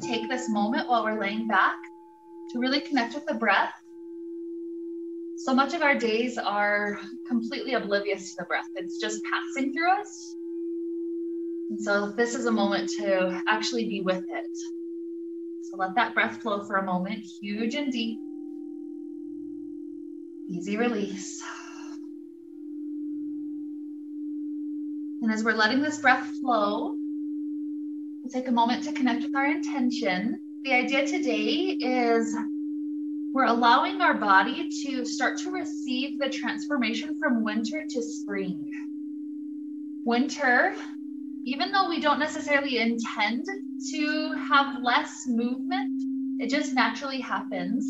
Take this moment while we're laying back to really connect with the breath. So much of our days are completely oblivious to the breath. It's just passing through us. And so this is a moment to actually be with it. So let that breath flow for a moment, huge and deep. Easy release. And as we're letting this breath flow, we'll take a moment to connect with our intention. The idea today is we're allowing our body to start to receive the transformation from winter to spring. Winter, even though we don't necessarily intend to have less movement, it just naturally happens.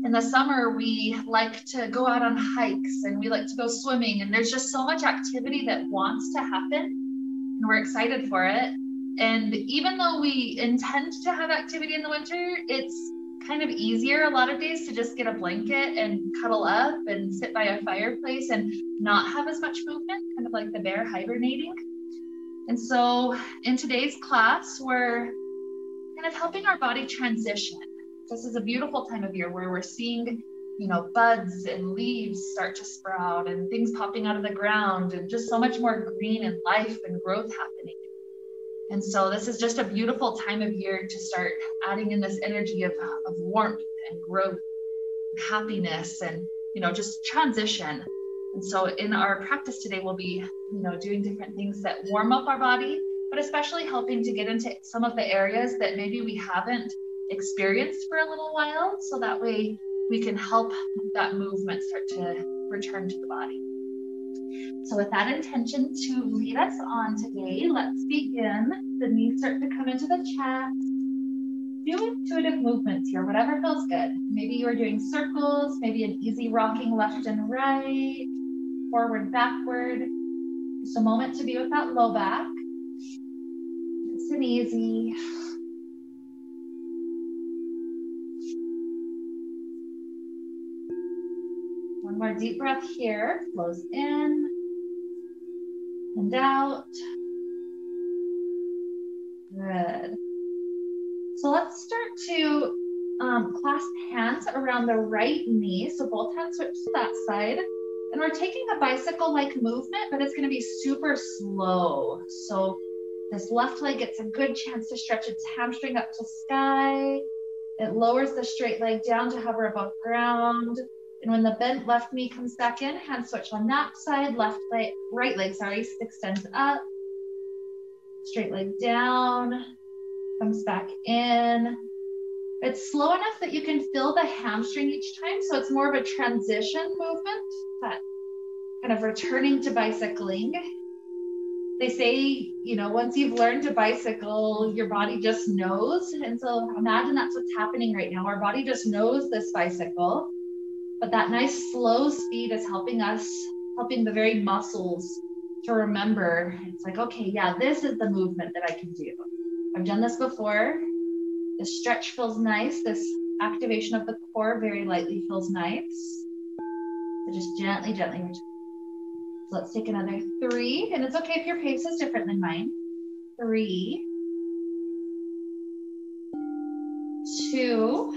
In the summer, we like to go out on hikes and we like to go swimming, and there's just so much activity that wants to happen, and we're excited for it. And even though we intend to have activity in the winter, it's kind of easier a lot of days to just get a blanket and cuddle up and sit by a fireplace and not have as much movement, kind of like the bear hibernating. And so in today's class, we're kind of helping our body transition. This is a beautiful time of year where we're seeing, buds and leaves start to sprout and things popping out of the ground and just so much more green and life and growth happening. And so this is just a beautiful time of year to start adding in this energy of warmth and growth and happiness and, just transition. And so in our practice today, we'll be, doing different things that warm up our body, but especially helping to get into some of the areas that maybe we haven't experienced for a little while. So that way we can help that movement start to return to the body. So with that intention to lead us on today, let's begin. The knees start to come into the chest. Do intuitive movements here, whatever feels good. Maybe you are doing circles, maybe an easy rocking left and right, forward, backward. Just a moment to be with that low back. Nice and easy. One more deep breath here, flows in and out. Good. So let's start to clasp hands around the right knee. So both hands switch to that side. And we're taking a bicycle-like movement, but it's going to be super slow. So this left leg gets a good chance to stretch its hamstring up to sky. It lowers the straight leg down to hover above ground. And when the bent left knee comes back in, hand switch on that side, right leg, extends up. Straight leg down, comes back in. It's slow enough that you can feel the hamstring each time, so it's more of a transition movement, that kind of returning to bicycling. They say, once you've learned to bicycle, your body just knows. And so imagine that's what's happening right now. Our body just knows this bicycle, but that nice slow speed is helping the very muscles to remember. It's like, okay, yeah, this is the movement that I can do. I've done this before. The stretch feels nice. This activation of the core very lightly feels nice. So just gently return. So let's take another 3. And it's okay if your pace is different than mine. 3, 2,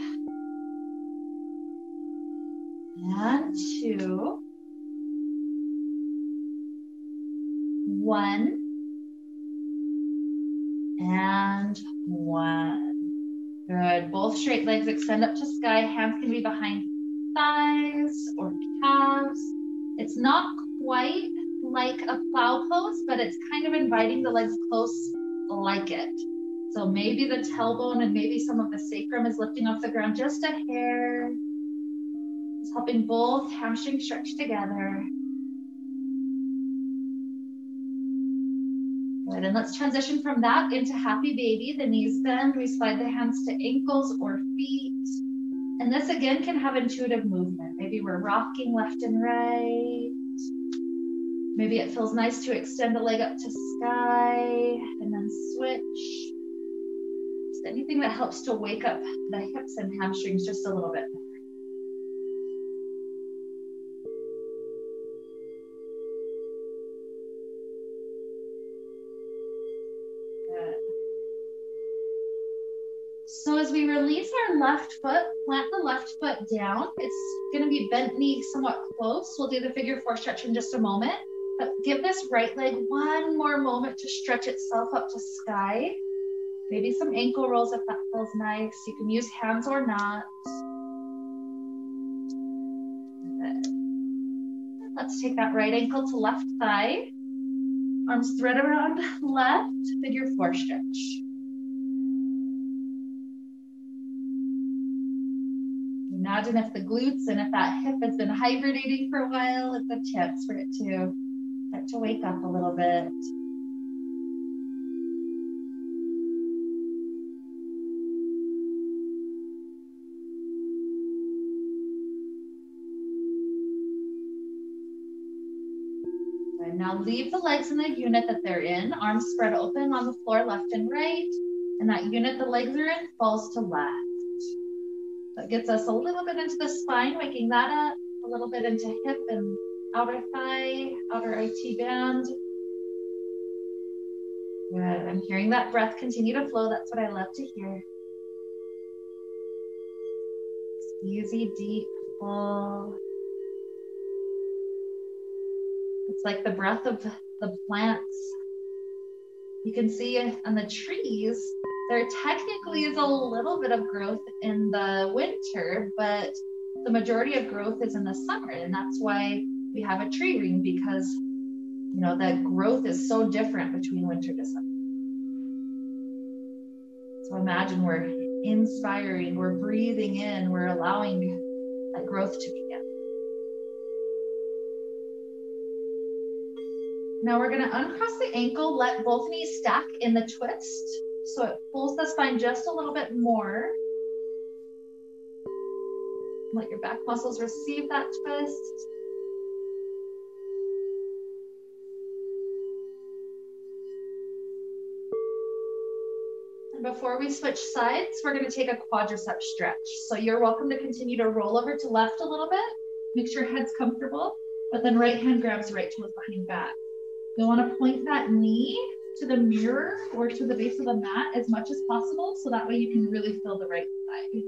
and 2, 1, and 1. Good. Both straight legs extend up to sky. Hands can be behind thighs or calves. It's not quite like a plow pose, but it's kind of inviting the legs close like it. So maybe the tailbone and maybe some of the sacrum is lifting off the ground just a hair. It's helping both hamstrings stretch together. Good, and let's transition from that into happy baby. The knees bend, we slide the hands to ankles or feet. And this again can have intuitive movement. Maybe we're rocking left and right. Maybe it feels nice to extend the leg up to sky and then switch. Just anything that helps to wake up the hips and hamstrings just a little bit. as we release our left foot, plant the left foot down. It's going to be bent knee somewhat close. We'll do the figure 4 stretch in just a moment. But give this right leg one more moment to stretch itself up to sky. Maybe some ankle rolls if that feels nice. You can use hands or not. Good. Let's take that right ankle to left thigh. Arms thread around left, figure 4 stretch. Imagine if the glutes and if that hip has been hibernating for a while, it's a chance for it to start to wake up a little bit. And now leave the legs in the unit that they're in, arms spread open on the floor, left and right. And that unit the legs are in falls to left. That gets us a little bit into the spine, waking that up, a little bit into hip and outer thigh, outer IT band. Good. I'm hearing that breath continue to flow. That's what I love to hear. Easy, deep, full. It's like the breath of the plants. You can see on the trees, there technically is a little bit of growth in the winter, but the majority of growth is in the summer. And that's why we have a tree ring, because you know the growth is so different between winter to summer. So imagine we're inspiring, we're breathing in, we're allowing that growth to begin. Now we're going to uncross the ankle, let both knees stack in the twist. So it pulls the spine just a little bit more. Let your back muscles receive that twist. And before we switch sides, we're going to take a quadricep stretch. So you're welcome to continue to roll over to left a little bit. Make sure head's comfortable, but then right hand grabs right toes behind back. You'll want to point that knee to the mirror or to the base of the mat as much as possible, so that way you can really feel the right side.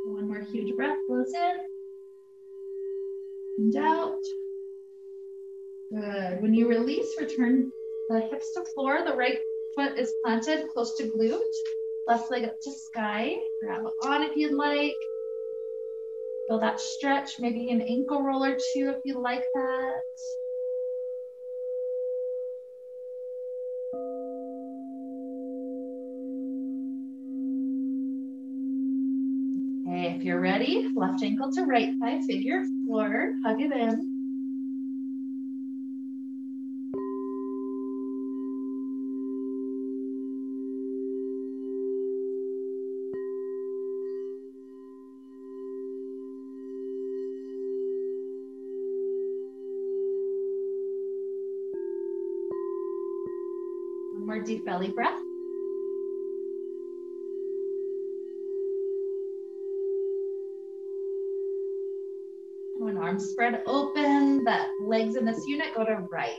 One more huge breath, blows in and out. Good. When you release, return the hips to floor. The right foot is planted close to glute. Left leg up to sky. Grab it on if you'd like. Feel that stretch, maybe an ankle roll or two if you like that. Okay, if you're ready, left ankle to right thigh, figure 4, hug it in. More deep belly breath. When arms spread open, the legs in this unit go to right.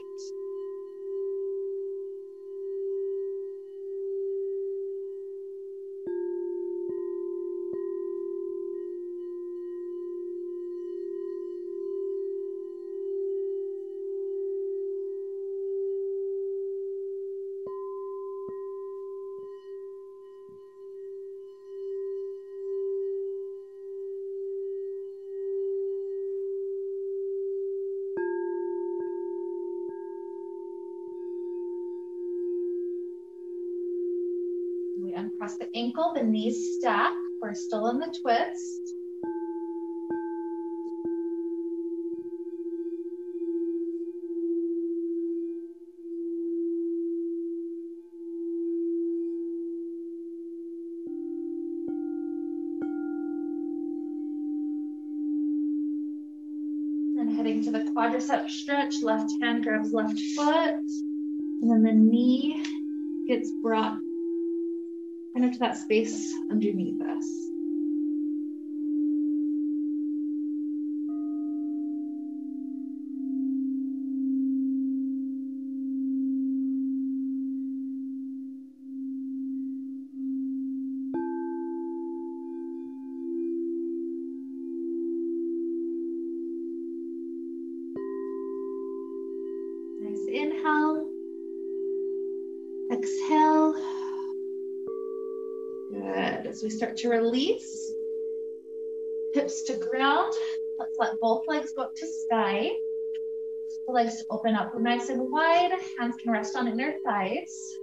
We uncross the ankle, the knees stack. We're still in the twist. And heading to the quadricep stretch, left hand grabs left foot, and then the knee gets brought kind of to that space underneath us. as we start to release, hips to ground. Let's let both legs go up to sky. The legs open up nice and wide. Hands can rest on inner thighs.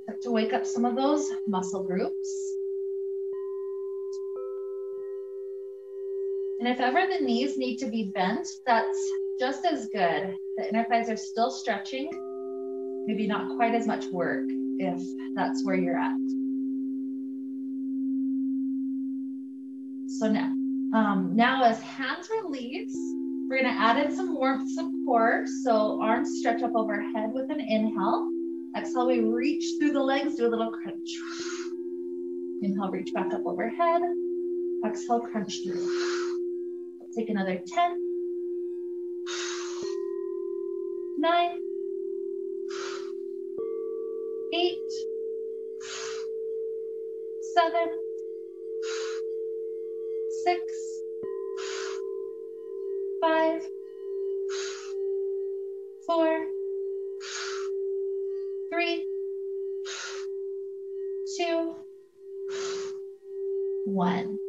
Start to wake up some of those muscle groups. And if ever the knees need to be bent, that's just as good. The inner thighs are still stretching. Maybe not quite as much work if that's where you're at. So now as hands release, we're gonna add in some warmth, some core. So arms stretch up overhead with an inhale. Exhale, we reach through the legs, do a little crunch. Inhale, reach back up overhead. Exhale, crunch through. Let's take another 10, 9, 8, 7, 6, 5, 4, 3, 2, 1.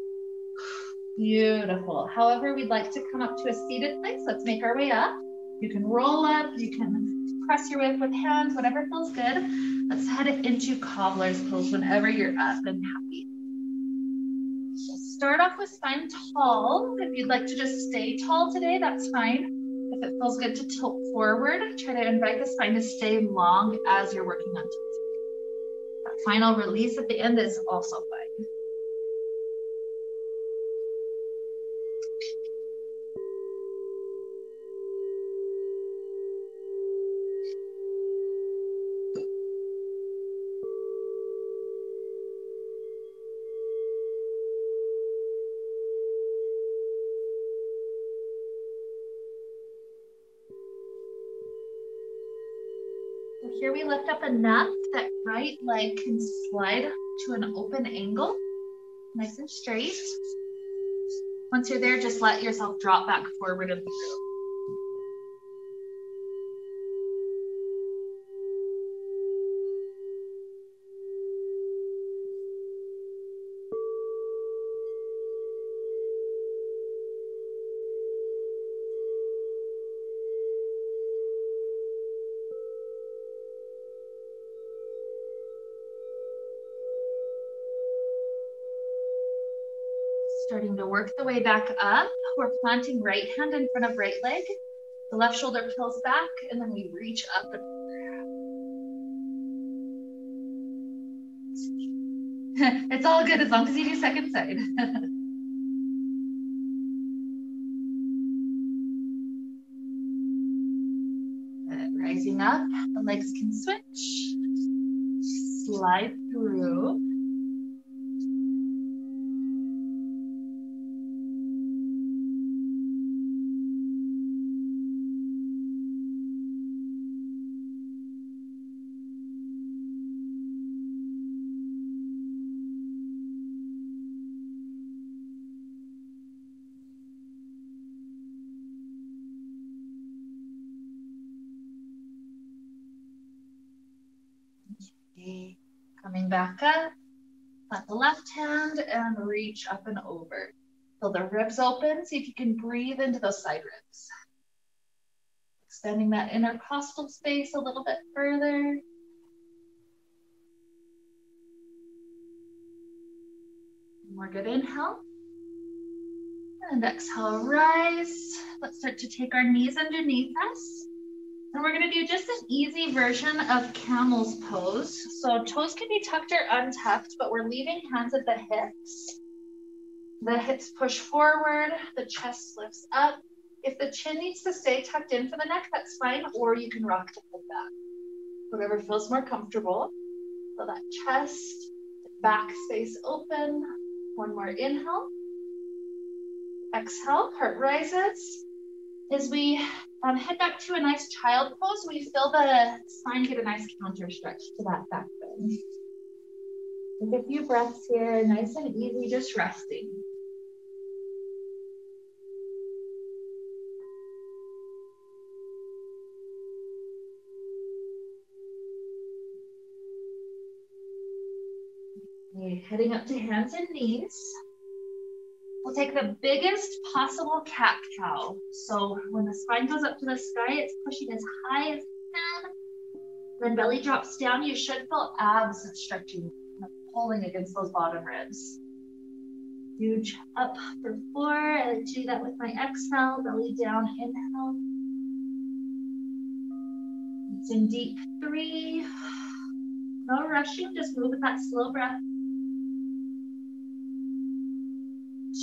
Beautiful. However, we'd like to come up to a seated place. Let's make our way up. You can roll up, you can press your way up with hands, whatever feels good. Let's head into cobbler's pose whenever you're up and happy. So start off with spine tall. If you'd like to just stay tall today, that's fine. If it feels good to tilt forward, try to invite the spine to stay long as you're working on tilting. That final release at the end is also fine. Here we lift up enough that right leg can slide to an open angle, nice and straight. Once you're there, just let yourself drop back forward and through. Starting to work the way back up. We're planting right hand in front of right leg. The left shoulder pulls back, and then we reach up and over. It's all good as long as you do second side. Rising up, the legs can switch. Slide through. Okay. Coming back up, plant the left hand and reach up and over. Feel the ribs open, see if you can breathe into those side ribs. Extending that intercostal space a little bit further. More good inhale. And exhale, rise. Let's start to take our knees underneath us. And we're gonna do just an easy version of camel's pose. So toes can be tucked or untucked, but we're leaving hands at the hips. The hips push forward, the chest lifts up. If the chin needs to stay tucked in for the neck, that's fine, or you can rock the head back. Whatever feels more comfortable. So that chest, back space open. One more inhale. Exhale, heart rises. As we head back to a nice child pose, we feel the spine get a nice counter stretch to that back bend. Take a few breaths here, nice and easy, just resting. Okay, heading up to hands and knees. We'll take the biggest possible cat-cow. So when the spine goes up to the sky, it's pushing as high as you can. Then belly drops down. You should feel abs stretching, pulling against those bottom ribs. Huge up for 4. I like to do that with my exhale. Belly down, inhale. It's in deep 3. No rushing, just move with that slow breath.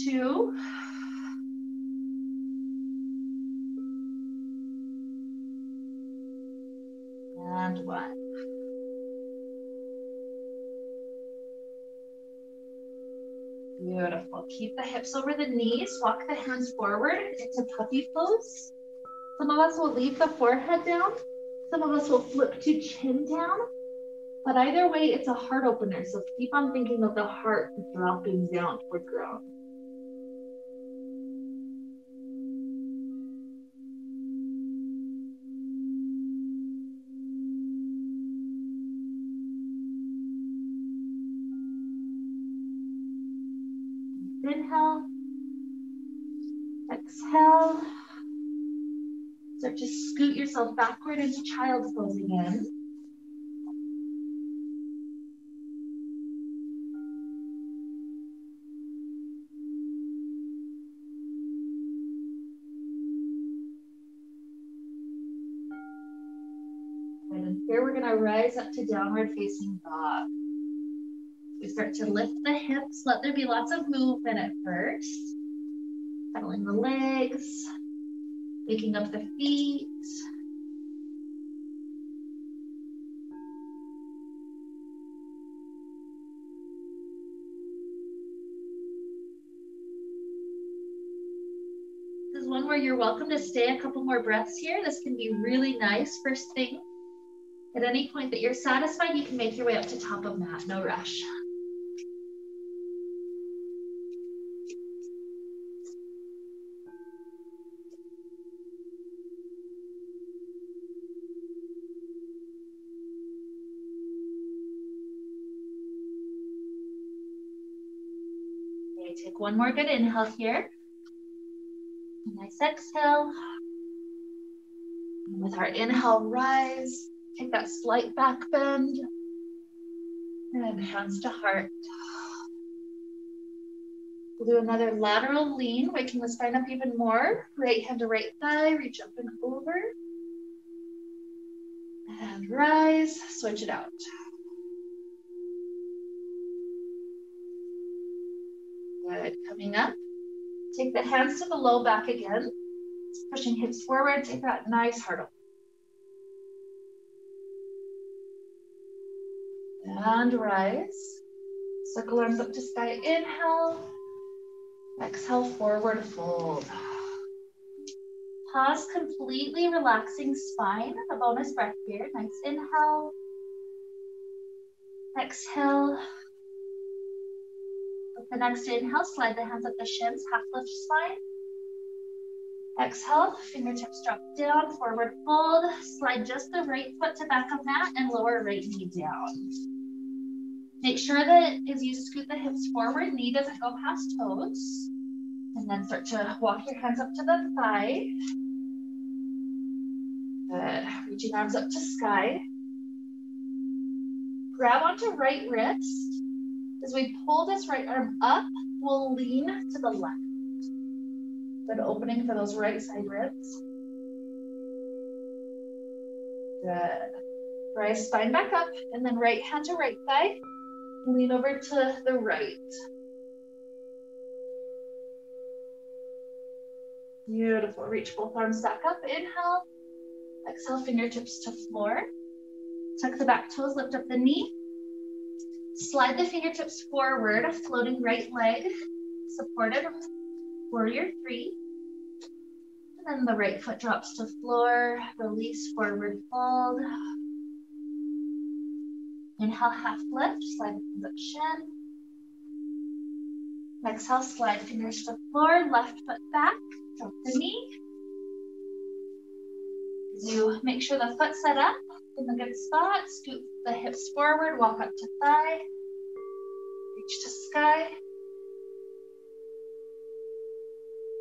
2. And 1. Beautiful. Keep the hips over the knees. Walk the hands forward into puppy pose. Some of us will leave the forehead down. Some of us will flip to chin down. But either way, it's a heart opener. So keep on thinking of the heart dropping down toward ground. Inhale. Exhale. Start to scoot yourself backward into child's pose again. And here we're going to rise up to downward facing dog. We start to lift the hips. Let there be lots of movement at first. Pedaling the legs, waking up the feet. This is one where you're welcome to stay a couple more breaths here. This can be really nice first thing. At any point that you're satisfied, you can make your way up to top of mat, no rush. Okay, take one more good inhale here. Nice exhale. And with our inhale, rise. Take that slight back bend. And hands to heart. We'll do another lateral lean, waking the spine up even more. Right hand to right thigh, reach up and over. And rise, switch it out. Good, coming up. Take the hands to the low back again. Pushing hips forward, take that nice heart open. And rise. Circle arms up to sky, inhale. Exhale, forward fold. Pause, completely relaxing spine. A bonus breath here. Nice inhale. Exhale. With the next inhale, slide the hands up the shins, half lift spine. Exhale, fingertips drop down, forward fold. Slide just the right foot to back of mat and lower right knee down. Make sure that as you scoot the hips forward, knee doesn't go past toes. And then start to walk your hands up to the thigh. Good. Reaching arms up to sky. Grab onto right wrist. As we pull this right arm up, we'll lean to the left. Good opening for those right side ribs. Good. Rise spine back up, and then right hand to right thigh. Lean over to the right. Beautiful. Reach both arms back up. Inhale. Exhale, fingertips to floor. Tuck the back toes, lift up the knee. Slide the fingertips forward, floating right leg, supported, warrior 3. And then the right foot drops to floor, release, forward fold. Inhale, half lift, slide the hands up shin. Exhale, slide fingers to floor, left foot back, drop the knee. As you make sure the foot's set up in a good spot, scoot the hips forward, walk up to thigh. Reach to sky.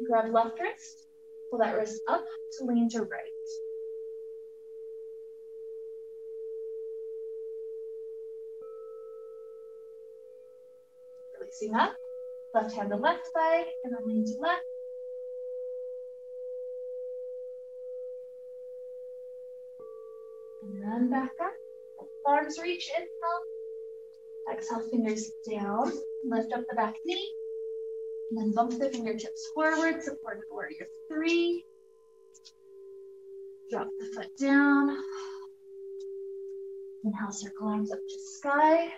Grab left wrist. Pull that wrist up to lean to right. Releasing up. Left hand to left thigh, and then lean to left. And then back up. Arms reach, inhale. Exhale, fingers down. Lift up the back knee. And then bump the fingertips forward, supported warrior 3. Drop the foot down. Inhale, circle arms up to sky.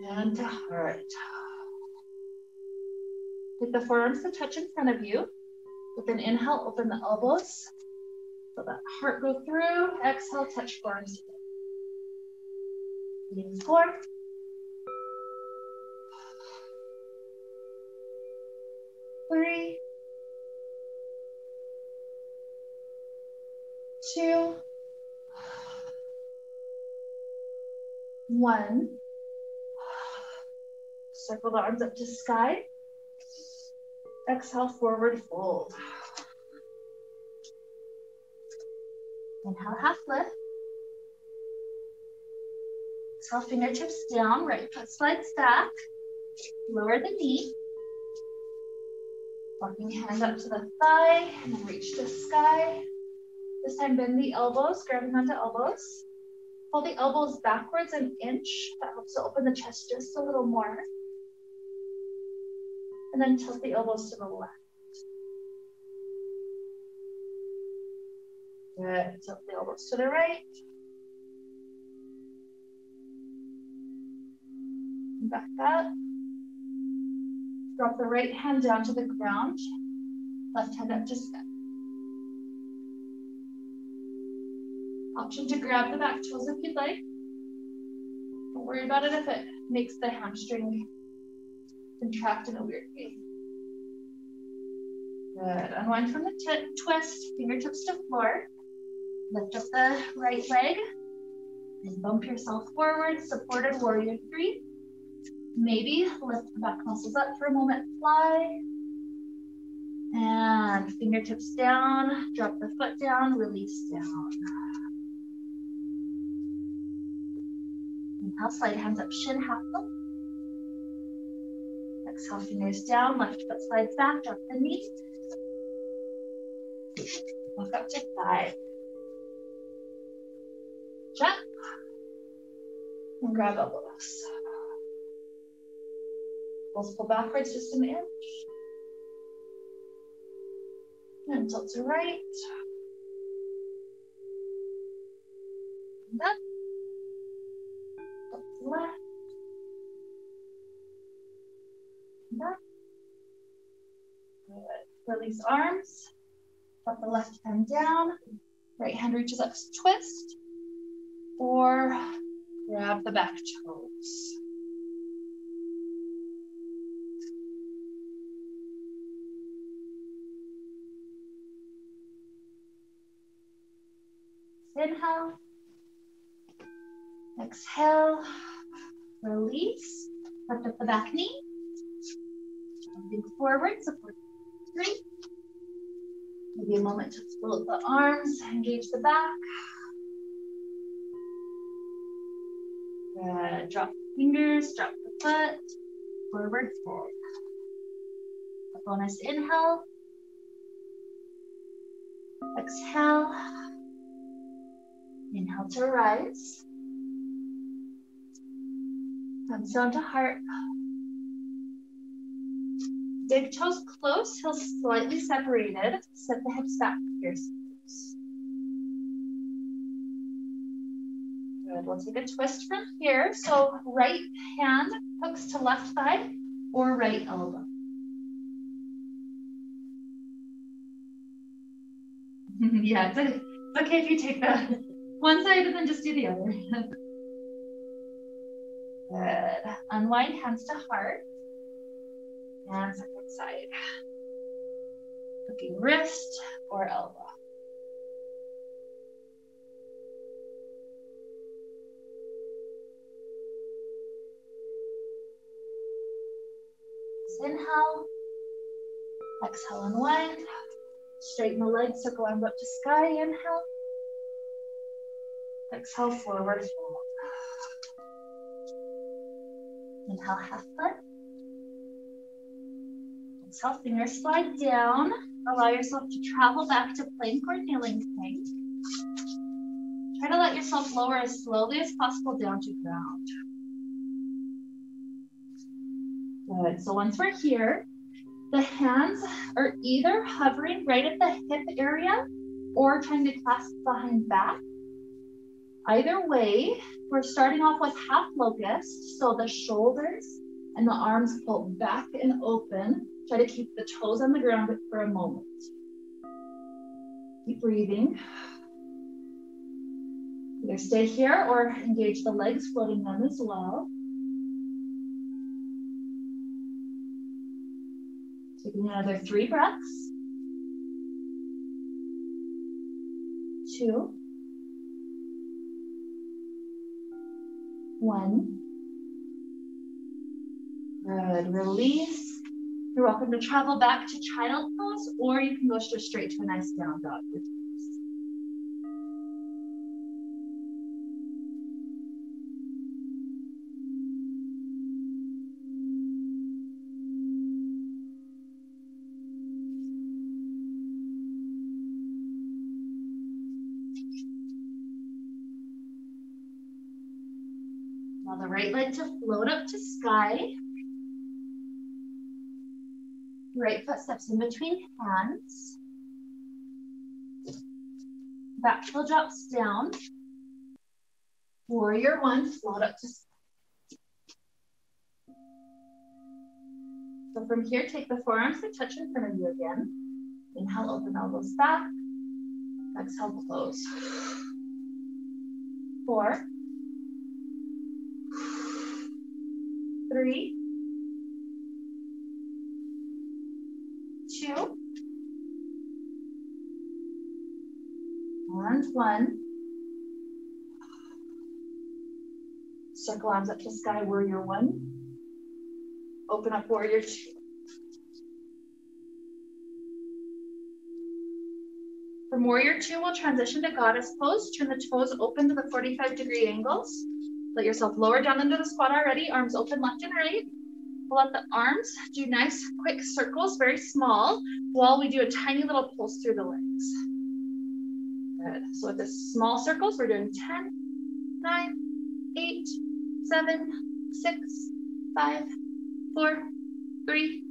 And to heart. Get the forearms to touch in front of you. With an inhale, open the elbows. So that heart go through. Exhale, touch forearms together. Lean forward. 3, 2, 1. Circle the arms up to sky. Exhale, forward fold. Inhale, half lift. Exhale, fingertips down, right foot slides back. Lower the knee. Walking hand up to the thigh, and then reach to sky. This time bend the elbows, grabbing onto elbows. Pull the elbows backwards an inch. That helps to open the chest just a little more. And then tilt the elbows to the left. Good. Tilt the elbows to the right. Back up. Drop the right hand down to the ground. Left hand up to sky. Option to grab the back toes if you'd like. Don't worry about it if it makes the hamstring contract in a weird way. Good. Unwind from the twist, fingertips to floor. Lift up the right leg and bump yourself forward, supported warrior 3. Maybe lift the back muscles up for a moment, fly. And fingertips down, drop the foot down, release down. Inhale, slide hands up, shin hatha. Exhale, fingers down, left foot slides back, drop the knee. Walk up to thigh. Jump. And grab elbows. Elbows pull backwards just an inch. And tilt to right. And up. Tilt to left. And up. Good. Release arms. Drop the left hand down. Right hand reaches up to twist. Or grab the back toes. Inhale. Exhale. Release. Lift up the back knee. Jumping forward, support 3. Maybe a moment to float the arms, engage the back. Good. Drop the fingers, drop the foot, forward fold. A bonus inhale. Exhale. Inhale to rise. Thumbs down to heart. Big toes close, heels slightly separated. Set the hips back to your toes. Good. We'll take a twist from here. So right hand hooks to left thigh or right elbow. Yeah, it's okay if you take the one side and then just do the other. Good. Unwind hands to heart. And second side. Hooking wrist or elbow. inhale. Exhale, unwind. Straighten the legs, circle arms up to sky. Inhale. Exhale, forward fold. Inhale, half plank. Exhale, fingers slide down. Allow yourself to travel back to plank or kneeling plank. Try to let yourself lower as slowly as possible down to ground. Good. So once we're here, the hands are either hovering right at the hip area or trying to clasp behind back. Either way, we're starting off with half locust, so the shoulders and the arms pull back and open. Try to keep the toes on the ground for a moment. Keep breathing. Either stay here or engage the legs, floating them as well. Taking another 3 breaths. 2. 1. Good. Release. You're welcome to travel back to child pose, or you can go straight to a nice down dog. Now the right leg to float up to sky. Right foot steps in between hands. Back heel drops down. Warrior 1, float up to sky. So from here, take the forearms to touch in front of you again. Inhale, open elbows back. Exhale, close. 4. 3. 2. And 1. Circle arms up to sky, warrior 1. Open up, warrior 2. From warrior 2, we'll transition to goddess pose. Turn the toes open to the 45-degree angles. Let yourself lower down into the squat already. Arms open left and right. We'll let the arms do nice, quick circles, very small, while we do a tiny little pulse through the legs. Good. So with the small circles, we're doing 10, 9, 8, 7, 6, 5, 4, 3,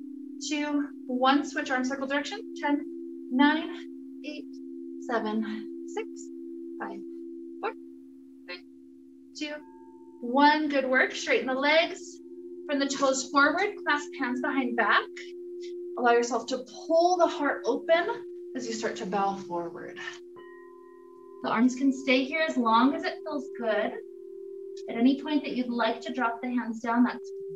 2, 1. Switch arm circle direction. 10, 9, 8, 7, 6, 5, 4, 3, 2, 1. Good work. Straighten the legs. Bring the toes forward. Clasp hands behind back. Allow yourself to pull the heart open as you start to bow forward. The arms can stay here as long as it feels good. At any point that you'd like to drop the hands down, that's fine.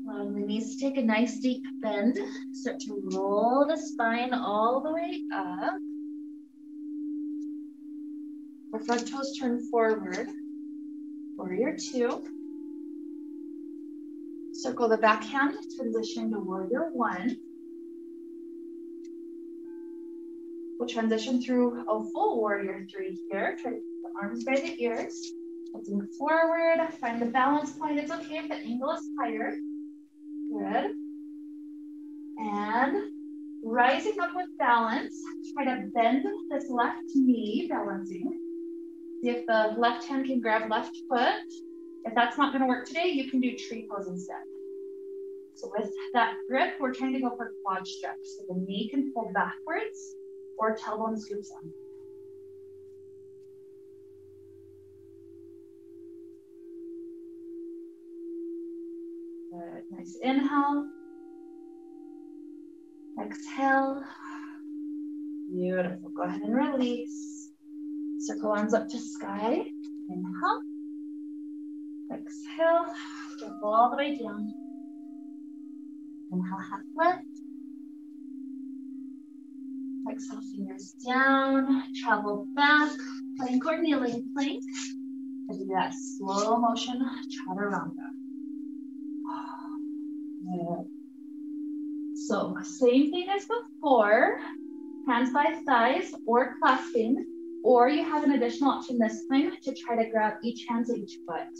Allowing the knees to take a nice deep bend. Start to roll the spine all the way up. Our front toes turn forward. Warrior 2. Circle the back hand, transition to warrior 1. We'll transition through a full warrior 3 here. Try to keep the arms by the ears. Looking forward, find the balance point. It's okay if the angle is higher. Good. And rising up with balance, try to bend this left knee, balancing. See if the left hand can grab left foot. If that's not gonna work today, you can do tree pose instead. So with that grip, we're trying to go for quad stretch. So the knee can pull backwards or tailbone scoops on. Good, nice inhale. Exhale. Beautiful. Go ahead and release. Circle arms up to sky. Inhale. Exhale. Circle all the way down. Inhale, half lift. Exhale, fingers down. Travel back. Plank or kneeling plank. And do that slow motion chaturanga. Good. So same thing as before. Hands by thighs or clasping, or you have an additional option this time to try to grab each hand to each foot.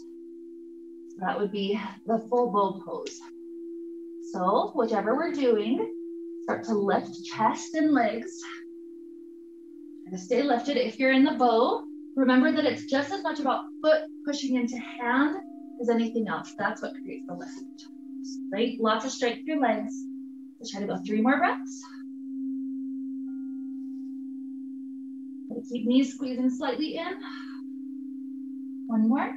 So that would be the full bow pose. So whichever we're doing, start to lift chest and legs. Try to stay lifted. If you're in the bow, remember that it's just as much about foot pushing into hand as anything else. That's what creates the lift. Right? Lots of strength through legs. Let's try to go 3 more breaths. Keep knees squeezing slightly in. 1 more.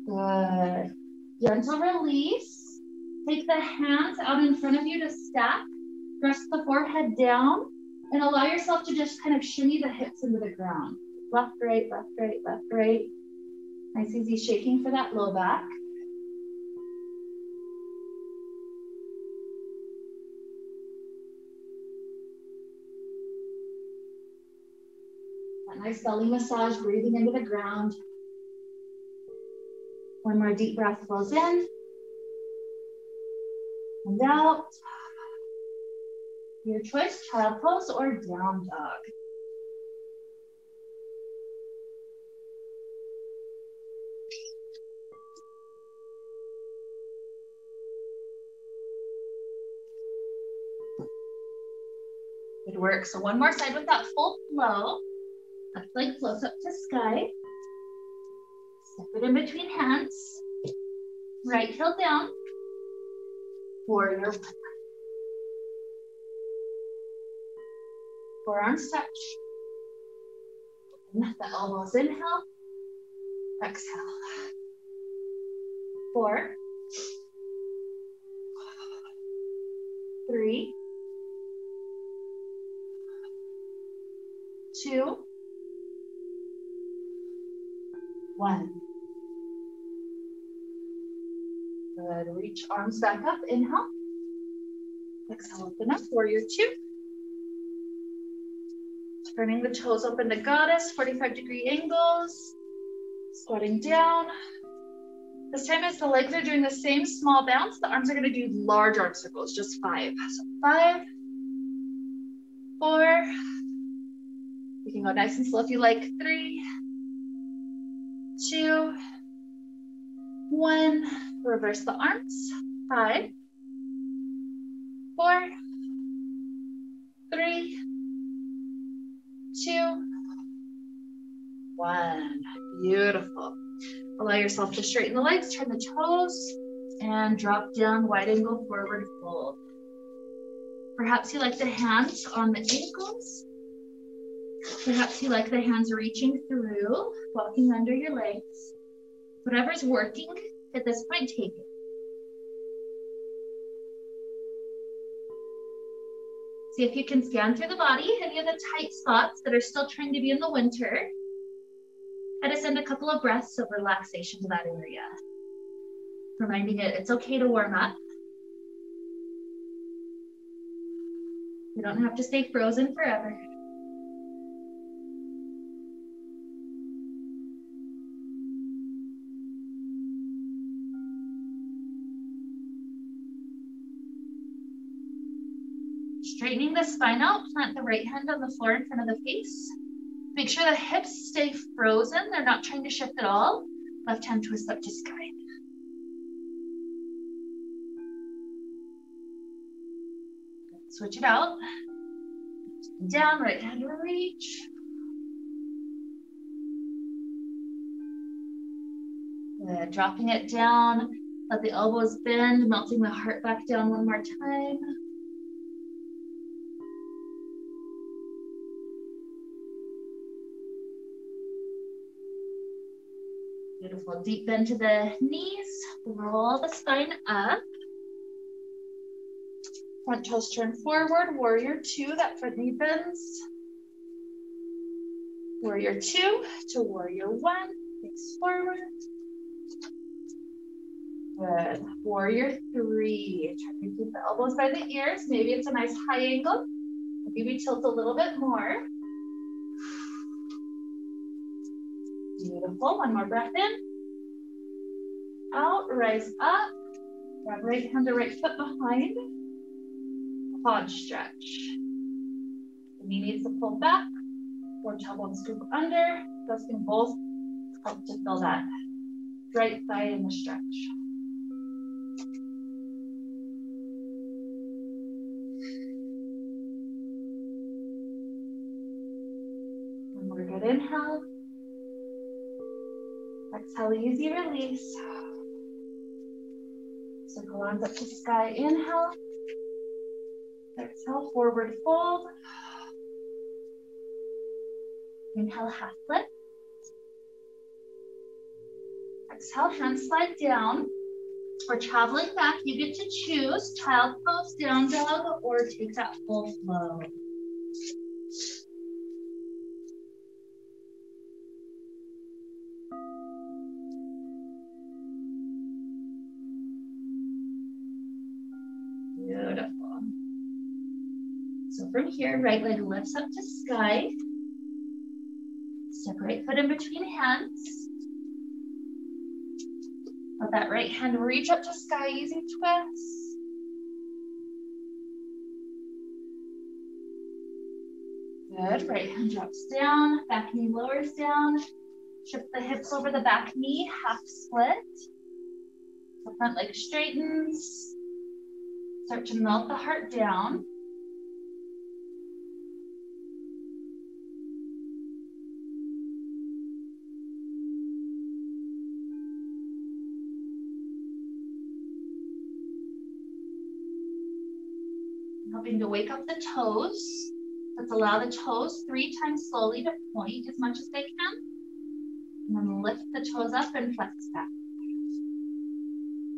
Good. Gentle release. Take the hands out in front of you to stack. Press the forehead down and allow yourself to just kind of shimmy the hips into the ground. Left, right, left, right, left, right. Nice, easy shaking for that low back. That nice belly massage, breathing into the ground. 1 more deep breath flows in and out. Your choice, child pose or down dog. Good work. So 1 more side with that full flow. Left leg floats up to sky. Step it in between hands. Right heel down. Warrior 1. Forearms touch. The elbows inhale. Exhale. 4. 3. 2. 1. Good. Reach arms back up. Inhale. Exhale, open up. Warrior 2. Turning the toes open to goddess, 45-degree angles. Squatting down. This time as the legs are doing the same small bounce, the arms are going to do large arm circles, just 5. So 5, 4. You can go nice and slow if you like. 3, 2, 1. Reverse the arms. 5, 4, 3, 2, 1. Beautiful. Allow yourself to straighten the legs, turn the toes, and drop down, wide angle forward fold. Perhaps you like the hands on the ankles. Perhaps you like the hands reaching through, walking under your legs. Whatever's working at this point, take it. See if you can scan through the body, any of the tight spots that are still trying to be in the winter. Try to send a couple of breaths of relaxation to that area. Reminding it, it's okay to warm up. You don't have to stay frozen forever. Straightening the spine out, plant the right hand on the floor in front of the face. Make sure the hips stay frozen. They're not trying to shift at all. Left hand twist up to sky. Switch it out. Down, right hand reach. Good. Dropping it down. Let the elbows bend, melting the heart back down 1 more time. Beautiful. Deep bend to the knees. Roll the spine up. Front toes turn forward, warrior two, that front knee bends. Warrior two to warrior one, face forward. Good. Warrior three. Try to keep the elbows by the ears. Maybe it's a nice high angle. Maybe we tilt a little bit more. Beautiful. One more breath in. Out, rise up. Grab right hand to right foot behind. Quad stretch. The knee needs to pull back or tailbone scoop under. Those can both help to fill that right thigh in the stretch. One more good inhale. Exhale, easy release. Circle arms up to sky, inhale. Exhale, forward fold. Inhale, half lift. Exhale, hands slide down. We're traveling back. You get to choose child pose, down dog, or take that full flow. Beautiful. So from here, right leg lifts up to sky. Step right foot in between hands. Let that right hand reach up to sky, easy twist. Good, right hand drops down, back knee lowers down. Shift the hips over the back knee, half split. The front leg straightens. Start to melt the heart down. Helping to wake up the toes. Let's allow the toes 3 times slowly to point as much as they can. And then lift the toes up and flex back.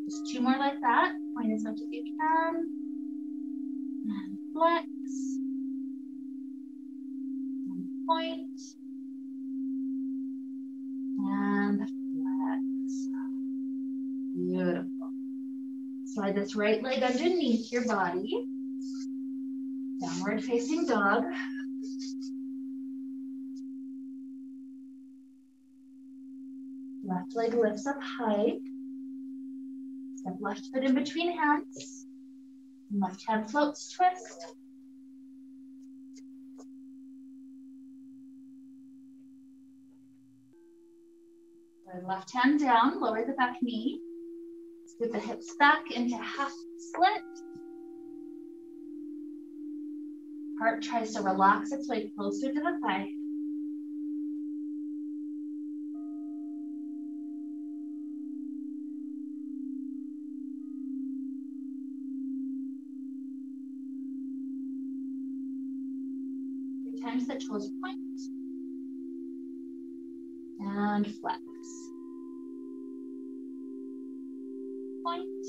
Just 2 more like that. Point as much as you can. And flex. And point. And flex. Beautiful. Slide this right leg underneath your body. Downward facing dog. Left leg lifts up high. Step left foot in between hands. Left hand floats, twist. Left hand down, lower the back knee. Scoot the hips back into half split. Heart tries to relax its way closer to the thigh. Times the toes point and flex. Point,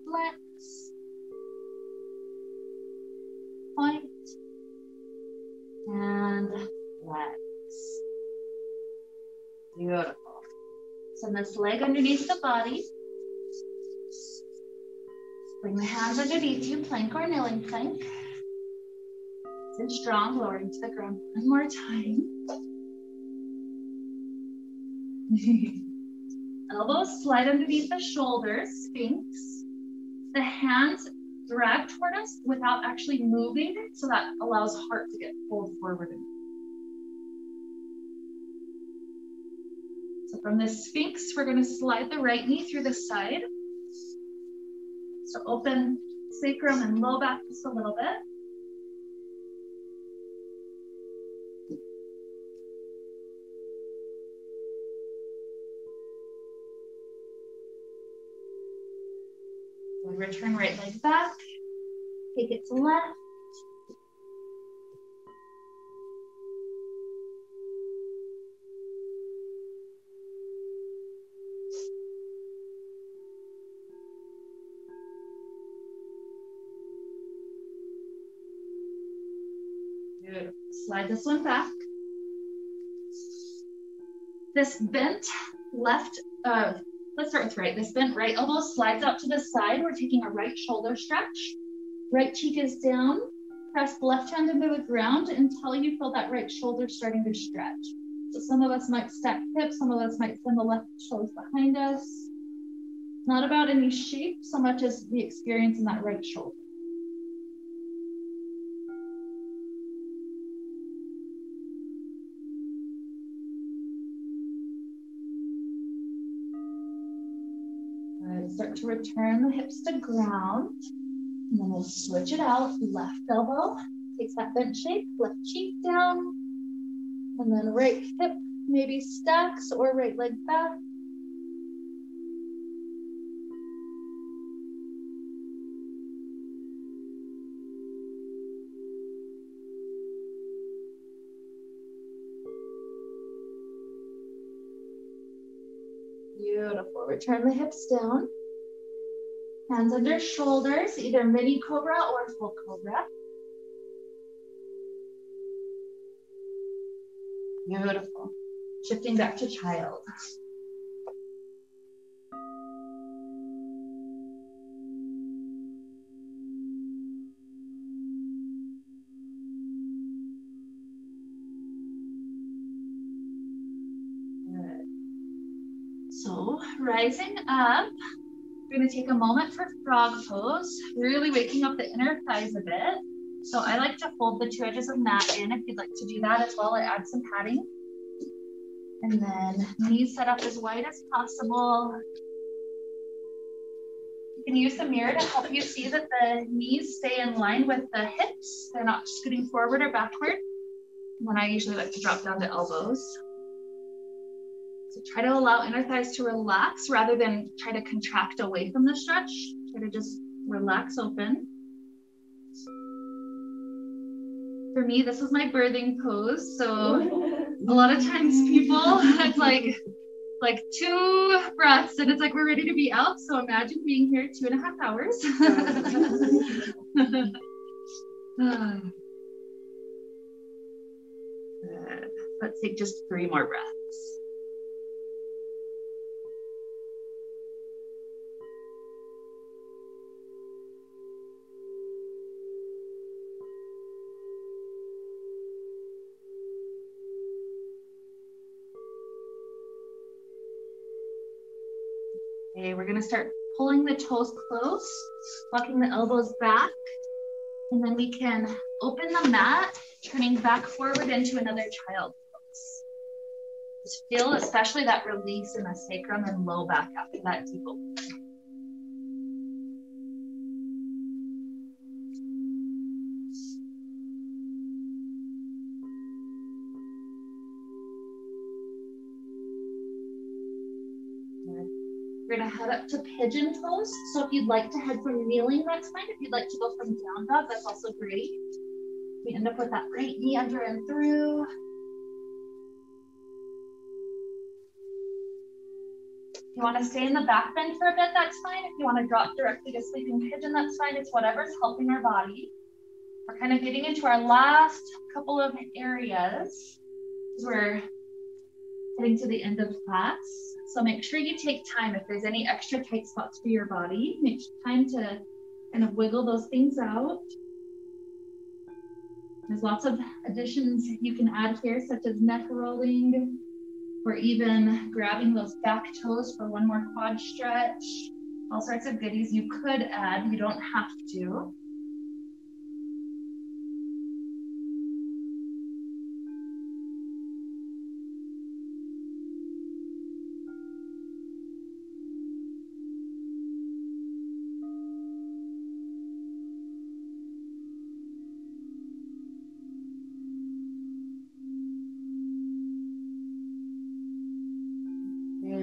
flex, point, and flex. Beautiful. Send this leg underneath the body. Bring the hands underneath you, plank or kneeling plank. And strong, lowering to the ground one more time. Elbows slide underneath the shoulders, Sphinx. The hands drag toward us without actually moving, so that allows heart to get pulled forward. So from the Sphinx, we're going to slide the right knee through the side. So open sacrum and low back just a little bit. Return right leg back, take it to left. Good. Slide this one back. This bent left, let's start with right. This bent right elbow slides out to the side. We're taking a right shoulder stretch. Right cheek is down. Press the left hand into the ground until you feel that right shoulder starting to stretch. So some of us might stack hips, some of us might send the left toes behind us. It's not about any shape so much as the experience in that right shoulder. Start to return the hips to ground. And then we'll switch it out. Left elbow takes that bent shape, left cheek down. And then right hip maybe stacks or right leg back. Beautiful. Return the hips down. Hands under shoulders, either mini cobra or full cobra. Beautiful. Shifting back to child. Good. So rising up. We're going to take a moment for frog pose, really waking up the inner thighs a bit. So I like to fold the two edges of mat in if you'd like to do that as well. I add some padding. And then knees set up as wide as possible. You can use the mirror to help you see that the knees stay in line with the hips. They're not scooting forward or backward. And then I usually like to drop down to elbows. So try to allow inner thighs to relax rather than try to contract away from the stretch. Try to just relax open. For me, this is my birthing pose. So a lot of times people, it's like 2 breaths and it's like we're ready to be out. So imagine being here 2.5 hours. Good. Let's take just 3 more breaths. Okay, we're gonna start pulling the toes close, walking the elbows back, and then we can open the mat, turning back forward into another child pose. Just feel especially that release in the sacrum and low back after that deep open. We're gonna head up to pigeon pose. So if you'd like to head from kneeling, that's fine. If you'd like to go from down dog, that's also great. We end up with that right knee under and through. If you wanna stay in the back bend for a bit, that's fine. If you wanna drop directly to sleeping pigeon, that's fine. It's whatever's helping our body. We're kind of getting into our last couple of areas. We're heading to the end of class. So make sure you take time if there's any extra tight spots for your body. Make time to kind of wiggle those things out. There's lots of additions you can add here, such as neck rolling, or even grabbing those back toes for one more quad stretch. All sorts of goodies you could add, you don't have to.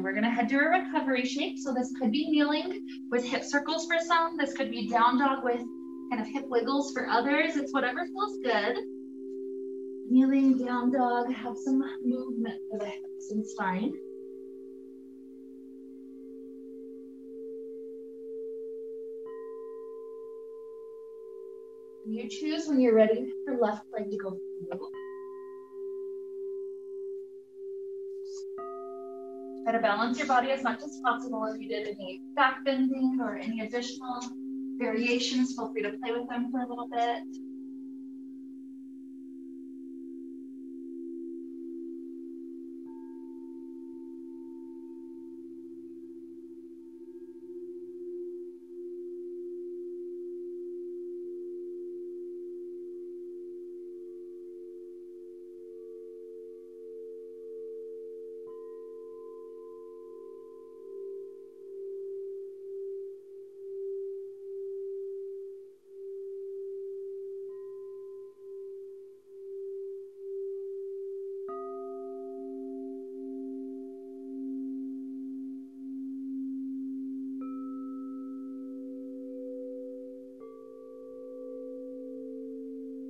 We're going to head to a recovery shape. So this could be kneeling with hip circles for some. This could be down dog with kind of hip wiggles for others. It's whatever feels good. Kneeling, down dog, have some movement for the hips and spine. You choose when you're ready for left leg to go through. Try to balance your body as much as possible. If you did any back bending or any additional variations, feel free to play with them for a little bit.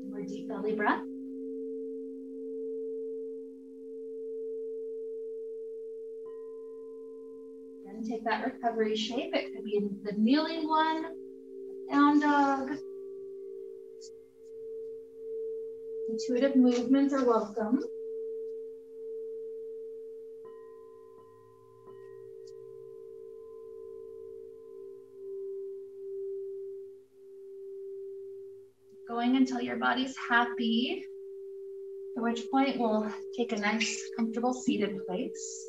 More deep belly breath. And take that recovery shape. It could be the kneeling one, down dog. Intuitive movements are welcome. Going until your body's happy, at which point we'll take a nice, comfortable seated place.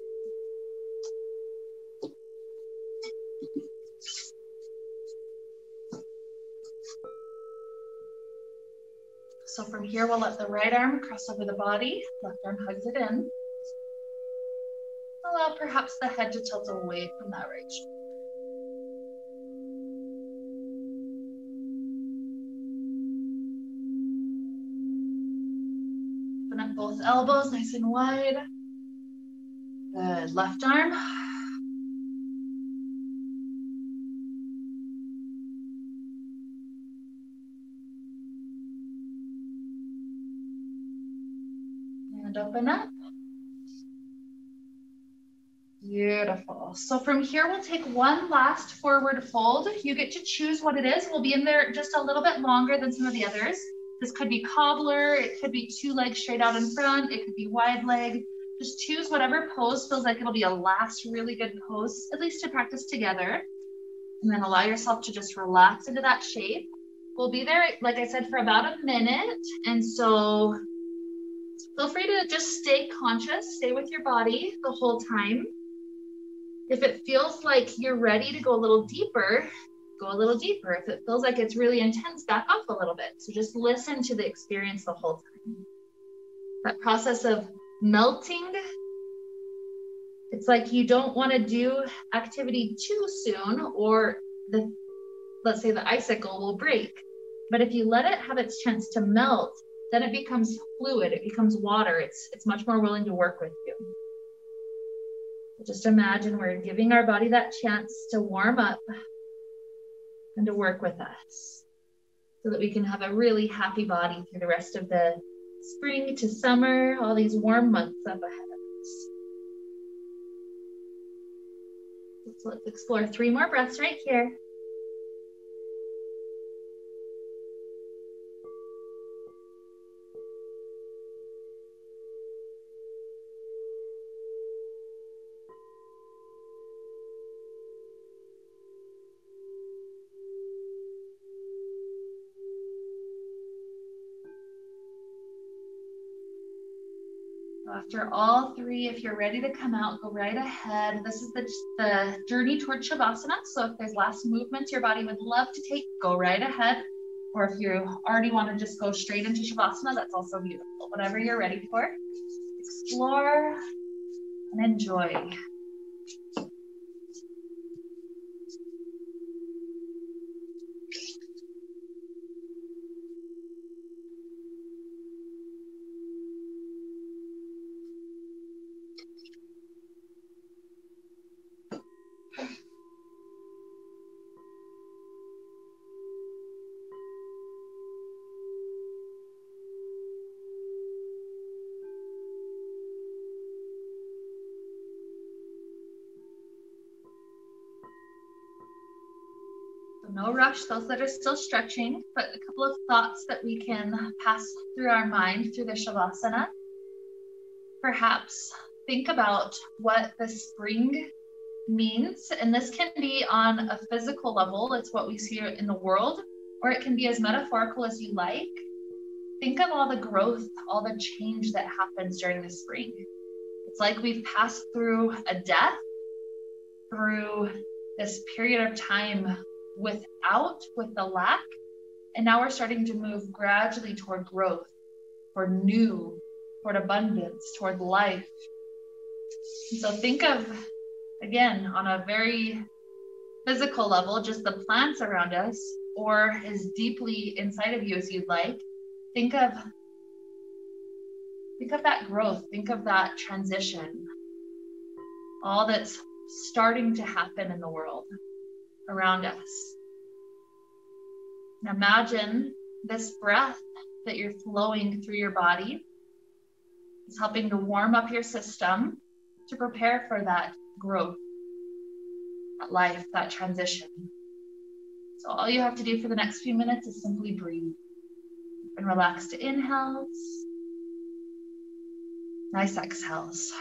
So from here, we'll let the right arm cross over the body, left arm hugs it in. Allow perhaps the head to tilt away from that right shoulder. Open up both elbows nice and wide. Good, left arm. And open up. Beautiful. So from here, we'll take one last forward fold. You get to choose what it is. We'll be in there just a little bit longer than some of the others. This could be cobbler. It could be two legs straight out in front. It could be wide leg. Just choose whatever pose feels like it'll be a last really good pose, at least to practice together. And then allow yourself to just relax into that shape. We'll be there, like I said, for about a minute. And so feel free to just stay conscious, stay with your body the whole time. If it feels like you're ready to go a little deeper, go a little deeper. If it feels like it's really intense, back off a little bit. So just listen to the experience the whole time. That process of melting, it's like you don't want to do activity too soon or let's say the icicle will break. But if you let it have its chance to melt, then it becomes fluid, it becomes water. It's much more willing to work with you. Just imagine we're giving our body that chance to warm up and to work with us so that we can have a really happy body through the rest of the spring to summer, all these warm months up ahead of us. So let's explore 3 more breaths right here. After all 3, if you're ready to come out, go right ahead. This is the journey toward Shavasana. So if there's last movements your body would love to take, go right ahead. Or if you already want to just go straight into Shavasana, that's also beautiful. Whatever you're ready for, explore and enjoy. No rush, those that are still stretching, but a couple of thoughts that we can pass through our mind through the Shavasana. Perhaps think about what the spring means, and this can be on a physical level. It's what we see in the world, or it can be as metaphorical as you like. Think of all the growth, all the change that happens during the spring. It's like we've passed through a death, through this period of time with the lack, and now we're starting to move gradually toward growth, toward new, toward abundance, toward life. And so think of, again, on a very physical level, just the plants around us, or as deeply inside of you as you'd like. Think of that growth, think of that transition, all that's starting to happen in the world around us. And imagine this breath that you're flowing through your body is helping to warm up your system to prepare for that growth, that life, that transition. So all you have to do for the next few minutes is simply breathe and relax to inhales, nice exhales.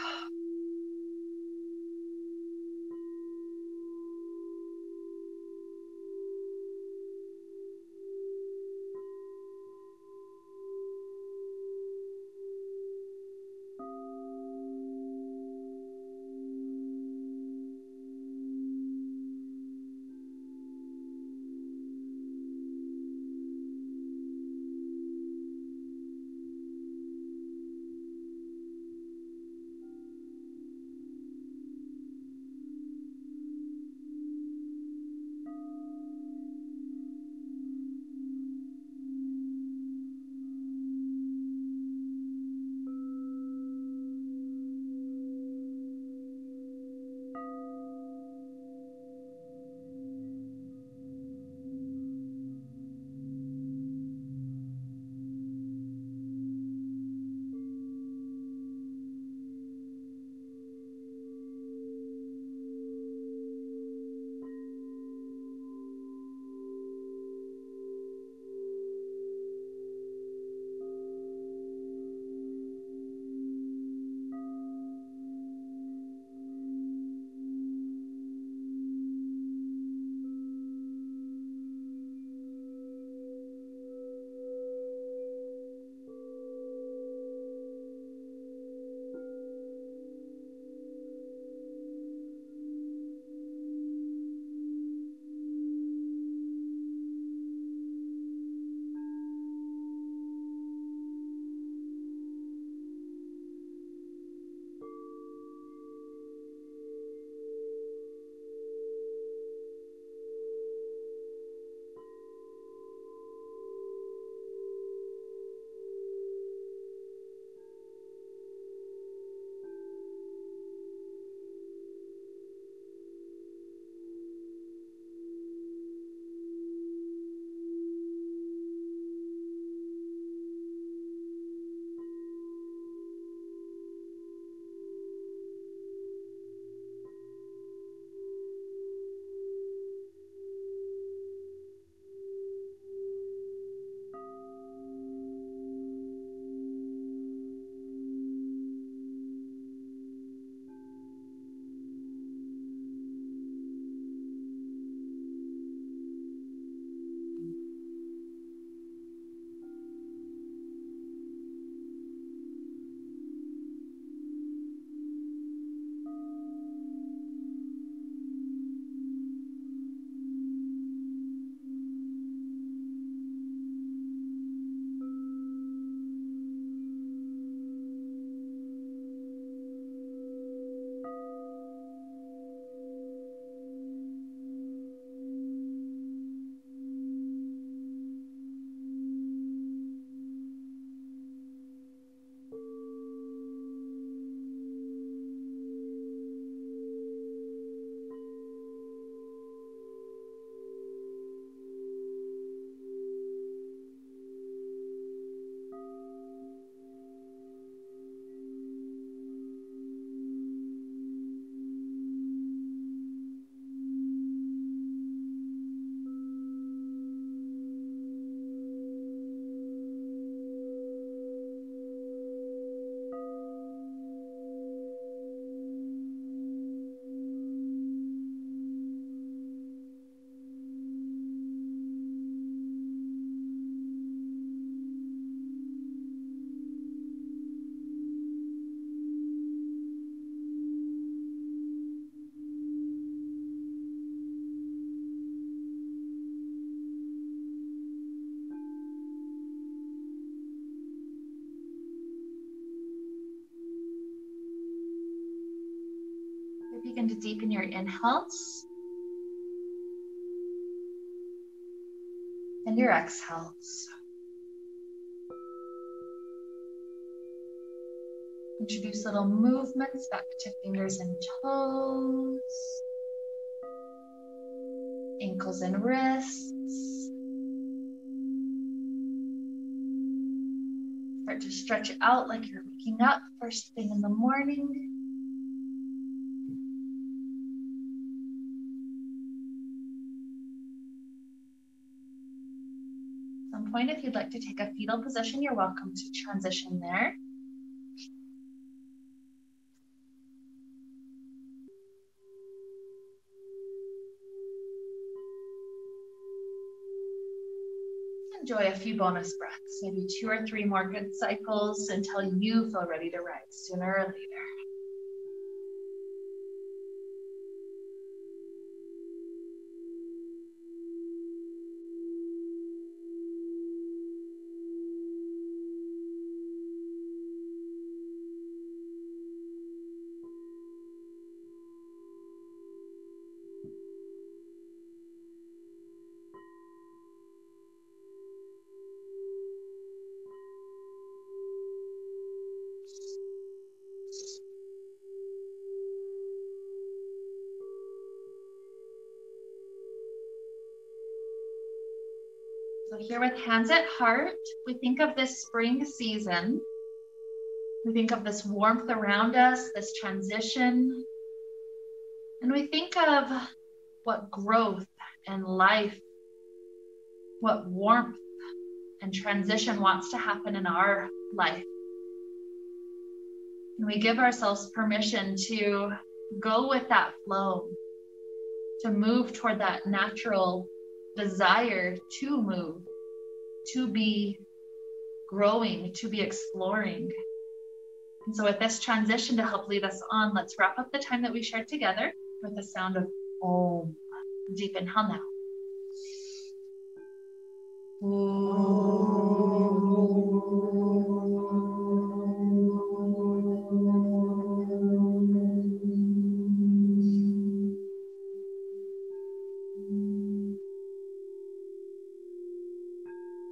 Begin to deepen your inhales and your exhales. Introduce little movements back to fingers and toes, ankles and wrists. Start to stretch out like you're waking up first thing in the morning. At some point, if you'd like to take a fetal position, you're welcome to transition there. Enjoy a few bonus breaths, maybe 2 or 3 more good cycles until you feel ready to rise sooner or later. So here with hands at heart, we think of this spring season. We think of this warmth around us, this transition. And we think of what growth and life, what warmth and transition wants to happen in our life. And we give ourselves permission to go with that flow, to move toward that natural desire to move, to be growing, to be exploring. And so with this transition to help lead us on, let's wrap up the time that we shared together with the sound of Om. Deep inhale now.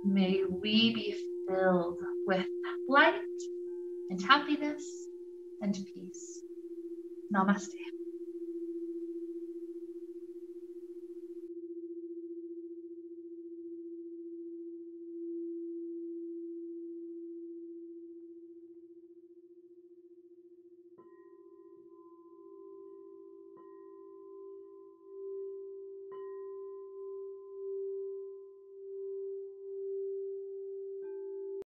May we be filled with light and happiness and peace. Namaste.